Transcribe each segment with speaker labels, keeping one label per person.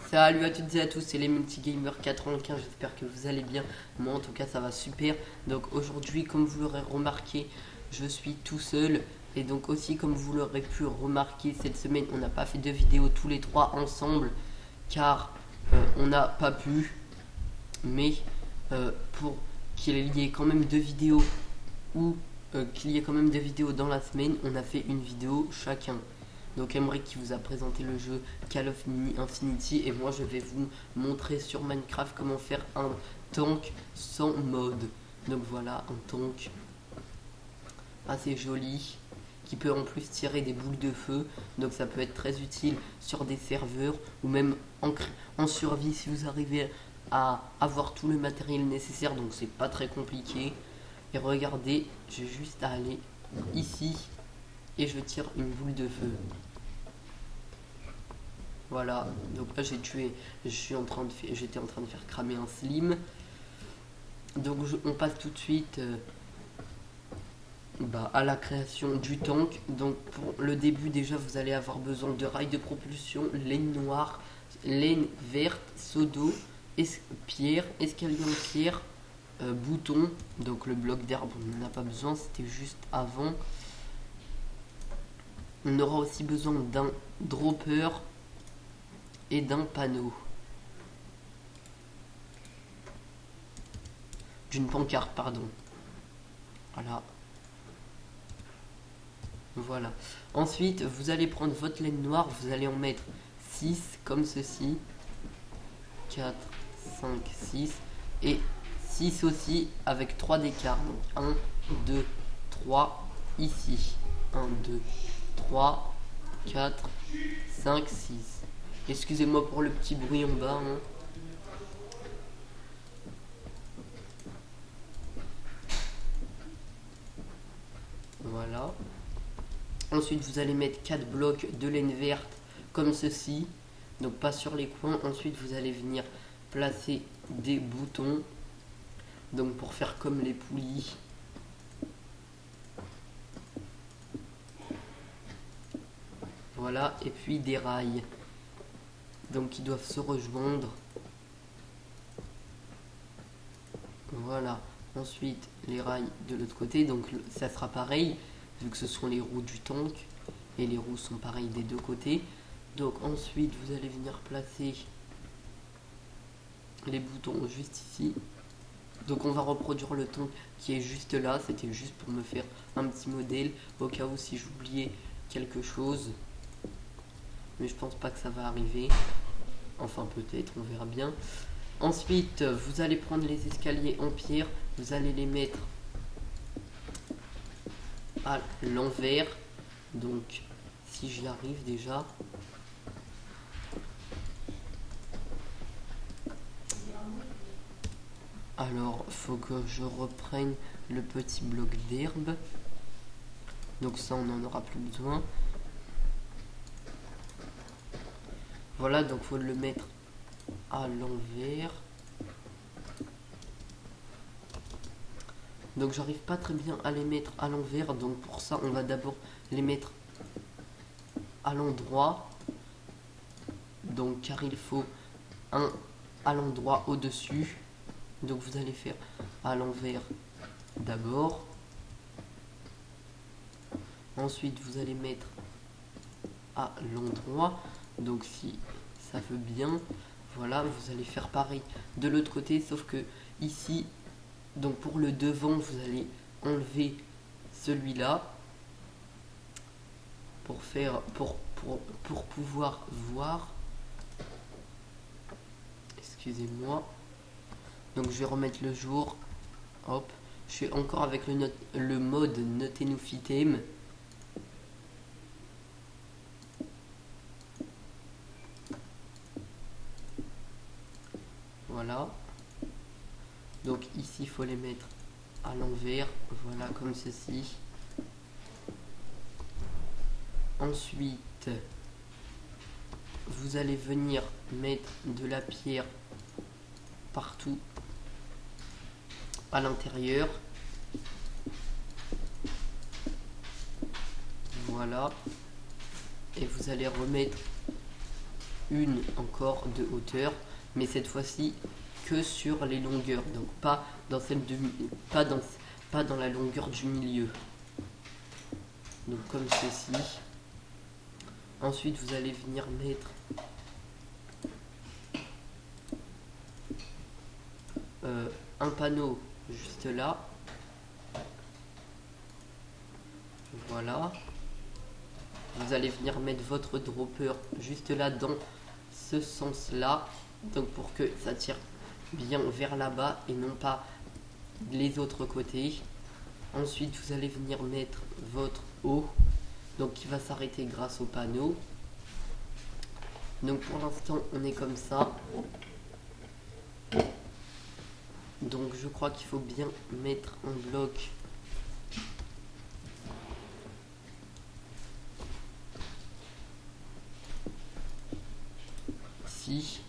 Speaker 1: Salut à toutes et à tous, c'est les Multigamers 95, j'espère que vous allez bien. Moi en tout cas ça va super. Donc aujourd'hui, comme vous l'aurez remarqué, je suis tout seul. Et donc aussi comme vous l'aurez pu remarquer, cette semaine on n'a pas fait de vidéo tous les trois ensemble. Car on n'a pas pu. Mais pour qu'il y ait quand même deux vidéos ou qu'il y ait quand même deux vidéos dans la semaine, on a fait une vidéo chacun. Donc Emric qui vous a présenté le jeu Call of Infinity et moi je vais vous montrer sur Minecraft comment faire un tank sans mode. Donc voilà, un tank assez joli qui peut en plus tirer des boules de feu. Donc ça peut être très utile sur des serveurs ou même en survie si vous arrivez à avoir tout le matériel nécessaire. Donc c'est pas très compliqué. Et regardez, j'ai juste à aller ici et je tire une boule de feu. Voilà, donc là j'ai tué, j'étais en train de faire cramer un slim. Donc on passe tout de suite à la création du tank. Donc pour le début déjà vous allez avoir besoin de rails de propulsion, laine noire, laine verte, seau d'eau, pierre, escalier en pierre, bouton. Donc le bloc d'herbe on n'en a pas besoin, c'était juste avant. On aura aussi besoin d'un dropper et d'un panneau. D'une pancarte, pardon. Voilà. Ensuite, vous allez prendre votre laine noire, vous allez en mettre 6 comme ceci. 4, 5, 6. Et 6 aussi avec 3 d'écart. Donc 1, 2, 3 ici. 1, 2, 3, 4, 5, 6. Excusez-moi pour le petit bruit en bas. Voilà. Ensuite, vous allez mettre 4 blocs de laine verte comme ceci. Donc pas sur les coins. Ensuite, vous allez venir placer des boutons. Donc pour faire comme les poulies. Voilà. Et puis des rails. Donc qui doivent se rejoindre. Voilà. Ensuite, les rails de l'autre côté. Donc ça sera pareil. Vu que ce sont les roues du tank. Et les roues sont pareilles des deux côtés. Donc ensuite, vous allez venir placer les boutons juste ici. Donc on va reproduire le tank qui est juste là. C'était juste pour me faire un petit modèle. Au cas où si j'oubliais quelque chose. Mais je pense pas que ça va arriver. Enfin peut-être, on verra bien. Ensuite, vous allez prendre les escaliers en pierre. Vous allez les mettre à l'envers. Donc si j'y arrive déjà. Alors faut que je reprenne le petit bloc d'herbe. Donc ça on n'en aura plus besoin. Voilà, donc faut le mettre à l'envers. Donc j'arrive pas très bien à les mettre à l'envers. Donc pour ça on va d'abord les mettre à l'endroit. Donc car il faut un à l'endroit au-dessus. Donc vous allez faire à l'envers d'abord. Ensuite vous allez mettre à l'endroit. Donc si ça veut bien, voilà, vous allez faire pareil de l'autre côté, sauf que ici, donc pour le devant, vous allez enlever celui-là pour faire pour pouvoir voir. Excusez-moi. Donc je vais remettre le jour. Hop, je suis encore avec le mode Notez-nous Fitem. Voilà. Donc ici il faut les mettre à l'envers. Voilà, comme ceci. Ensuite, vous allez venir mettre de la pierre partout à l'intérieur. Voilà. Et vous allez remettre une encore de hauteur, mais cette fois-ci que sur les longueurs, donc pas dans celle de pas dans la longueur du milieu. Donc comme ceci. Ensuite vous allez venir mettre un panneau juste là. Voilà. Vous allez venir mettre votre dropper juste là dans ce sens là, donc pour que ça tire bien vers là-bas et non pas les autres côtés. Ensuite vous allez venir mettre votre haut, donc qui va s'arrêter grâce au panneau. Donc pour l'instant on est comme ça, donc je crois qu'il faut bien mettre un bloc ici.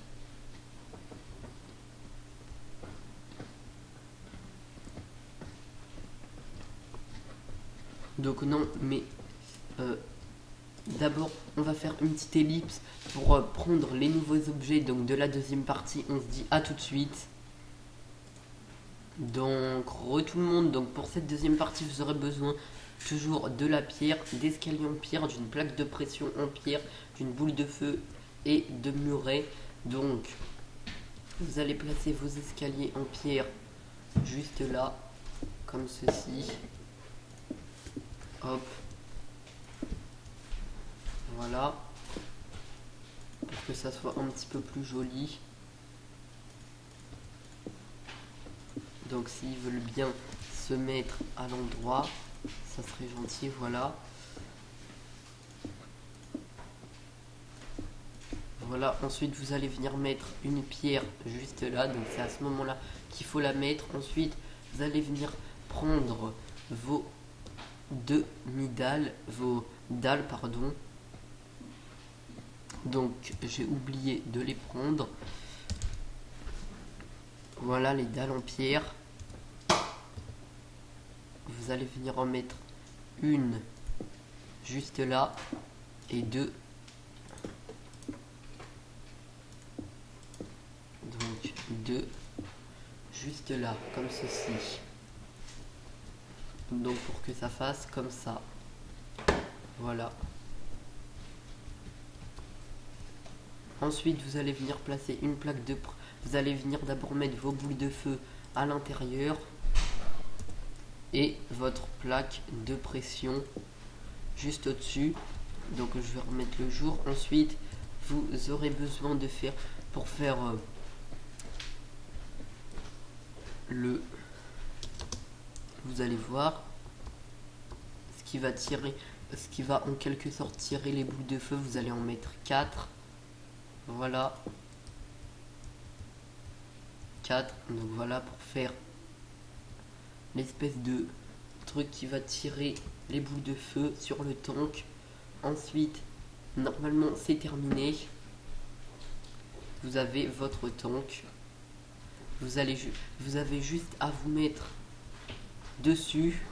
Speaker 1: Donc non, mais d'abord on va faire une petite ellipse pour prendre les nouveaux objets donc de la deuxième partie. On se dit à tout de suite. Donc tout le monde, donc pour cette deuxième partie vous aurez besoin toujours de la pierre, d'escaliers en pierre, d'une plaque de pression en pierre, d'une boule de feu et de murets. Donc vous allez placer vos escaliers en pierre juste là, comme ceci. Hop. Voilà. Pour que ça soit un petit peu plus joli. Donc s'ils veulent bien se mettre à l'endroit, ça serait gentil, voilà. Voilà, ensuite vous allez venir mettre une pierre juste là, donc c'est à ce moment-là qu'il faut la mettre. Ensuite, vous allez venir prendre vos vos dalles, pardon. Donc j'ai oublié de les prendre. Voilà les dalles en pierre. Vous allez venir en mettre une juste là et deux. Donc deux juste là, comme ceci. Donc pour que ça fasse comme ça. Voilà. Ensuite vous allez venir placer une plaque de... Vous allez venir d'abord mettre vos boules de feu à l'intérieur. Et votre plaque de pression juste au-dessus. Donc je vais remettre le jour. Ensuite vous aurez besoin de faire... Pour faire vous allez voir ce qui va tirer, ce qui va en quelque sorte tirer les boules de feu. Vous allez en mettre 4. Voilà, 4. Donc voilà, pour faire l'espèce de truc qui va tirer les boules de feu sur le tank. Ensuite, normalement c'est terminé. Vous avez votre tank. Vous avez juste à vous mettre dessus.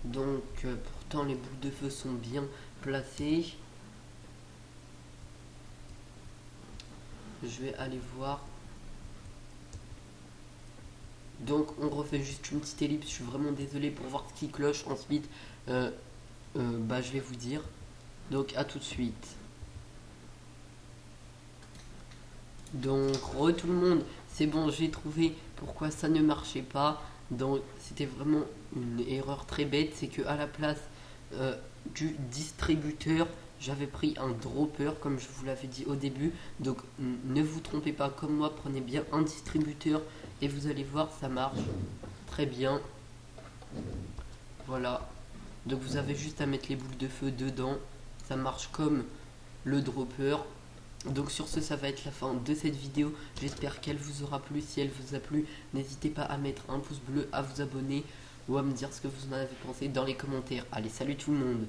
Speaker 1: Donc pourtant les boules de feu sont bien placées. Je vais aller voir. Donc on refait juste une petite ellipse. Je suis vraiment désolé pour voir ce qui cloche. Ensuite je vais vous dire. Donc à tout de suite. Donc tout le monde, c'est bon, j'ai trouvé pourquoi ça ne marchait pas. Donc c'était vraiment une erreur très bête, c'est que à la place du distributeur, j'avais pris un dropper comme je vous l'avais dit au début. Donc ne vous trompez pas comme moi, prenez bien un distributeur et vous allez voir, ça marche très bien. Voilà, donc vous avez juste à mettre les boules de feu dedans, ça marche comme le dropper. Donc sur ce, ça va être la fin de cette vidéo. J'espère qu'elle vous aura plu. Si elle vous a plu, n'hésitez pas à mettre un pouce bleu, à vous abonner ou à me dire ce que vous en avez pensé dans les commentaires. Allez, salut tout le monde!